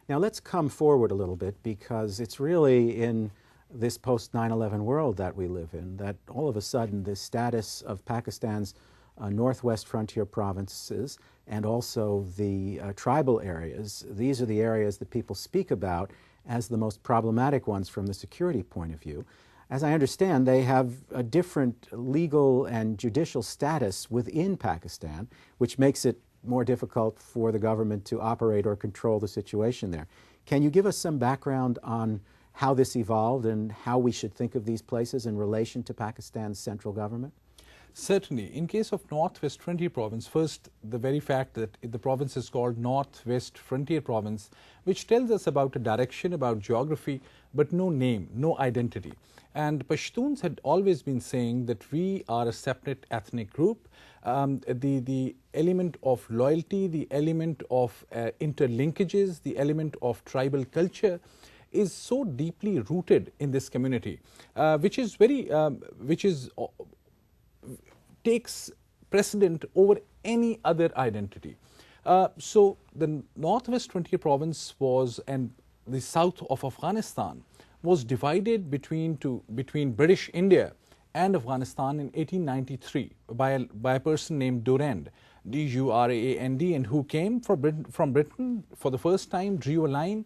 Now let's come forward a little bit, because it's really in this post-9/11 world that we live in that all of a sudden the status of Pakistan's northwest frontier provinces and also the tribal areas, these are the areas that people speak about as the most problematic ones from the security point of view. As I understand, they have a different legal and judicial status within Pakistan, which makes it more difficult for the government to operate or control the situation there. Can you give us some background on how this evolved and how we should think of these places in relation to Pakistan's central government? Certainly. In case of Northwest Frontier Province, first, the very fact that the province is called Northwest Frontier Province, which tells us about a direction, about geography, but no name, no identity. And Pashtuns had always been saying that we are a separate ethnic group. The element of loyalty, the element of interlinkages, the element of tribal culture is so deeply rooted in this community, which takes precedent over any other identity. So the Northwest Frontier Province was, and the south of Afghanistan was divided between British India and Afghanistan in 1893 by a person named Durand, D-U-R-A-N-D, and who came from Britain for the first time, drew a line,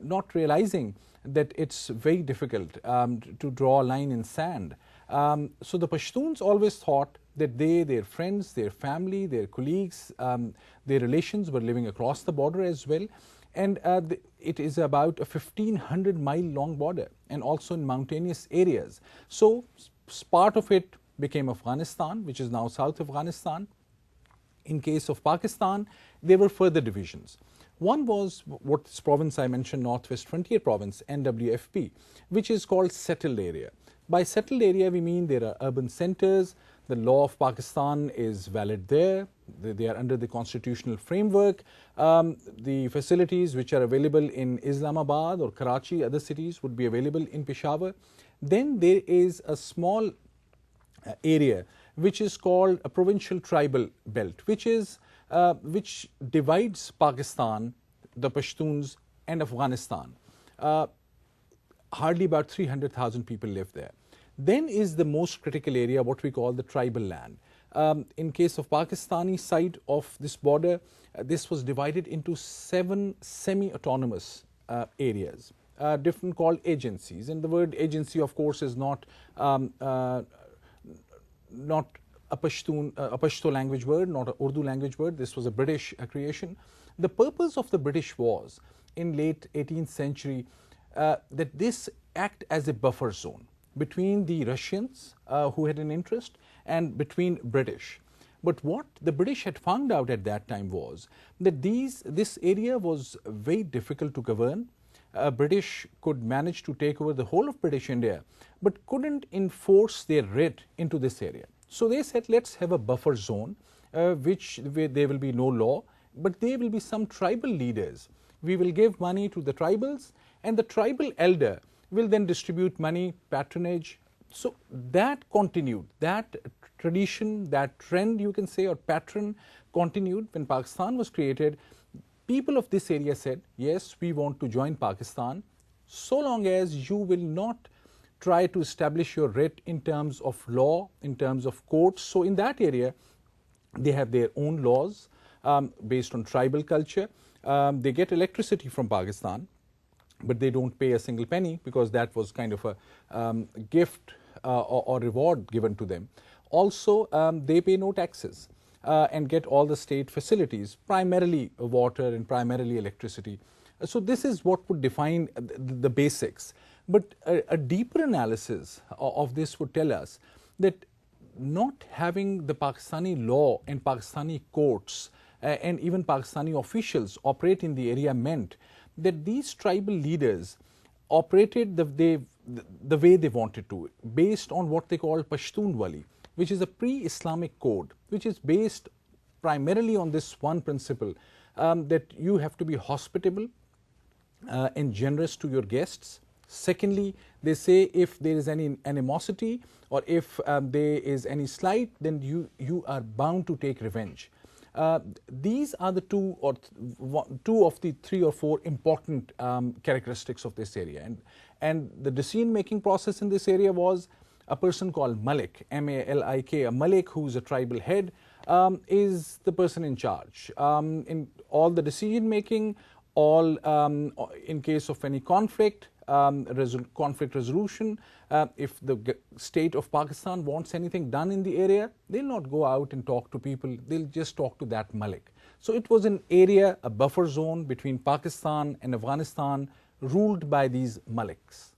not realizing that it's very difficult to draw a line in sand. So the Pashtuns always thought that their friends, their family, their colleagues, their relations were living across the border as well. And it is about a 1,500-mile long border, and also in mountainous areas. So part of it became Afghanistan, which is now South Afghanistan. In case of Pakistan, there were further divisions. One was what this province I mentioned, Northwest Frontier Province, NWFP, which is called settled area. By settled area, we mean there are urban centers. The law of Pakistan is valid there. They are under the constitutional framework. The facilities which are available in Islamabad or Karachi, other cities, would be available in Peshawar. Then there is a small area which is called a provincial tribal belt, which divides Pakistan, the Pashtuns, and Afghanistan. Hardly about 300,000 people live there. Then is the most critical area, what we call the tribal land. In case of Pakistani side of this border, this was divided into 7 semi-autonomous areas, different called agencies. And the word agency, of course, is not a Pashto language word, not an Urdu language word. This was a British creation. The purpose of the British was, in late 18th century, that this act as a buffer zone between the Russians who had an interest and between British. But what the British had found out at that time was that this area was very difficult to govern. British could manage to take over the whole of British India, but couldn't enforce their writ into this area. So they said, let's have a buffer zone, where there will be no law, but there will be some tribal leaders. We will give money to the tribals, and the tribal elder will then distribute money, patronage. So that continued, that tradition, that trend, you can say, or pattern continued when Pakistan was created. People of this area said, yes, we want to join Pakistan, so long as you will not try to establish your writ in terms of law, in terms of courts. So in that area, they have their own laws based on tribal culture. They get electricity from Pakistan, but they don't pay a single penny, because that was kind of a gift or reward given to them. Also, they pay no taxes and get all the state facilities, primarily water and primarily electricity. So this is what would define the basics. But a deeper analysis of this would tell us that not having the Pakistani law and Pakistani courts and even Pakistani officials operate in the area meant that these tribal leaders operated the way they wanted to, based on what they call Pashtun Wali, which is a pre-Islamic code, which is based primarily on this one principle, that you have to be hospitable and generous to your guests. Secondly, they say if there is any animosity or if there is any slight, then you are bound to take revenge. These are the two of the 3 or 4 important characteristics of this area. And the decision-making process in this area was a person called Malik, M-A-L-I-K. A Malik, who is a tribal head, is the person in charge. In all the decision-making, in case of any conflict, conflict resolution, if the state of Pakistan wants anything done in the area, they'll not go out and talk to people, they'll just talk to that Malik. So it was an area, a buffer zone between Pakistan and Afghanistan, ruled by these Maliks.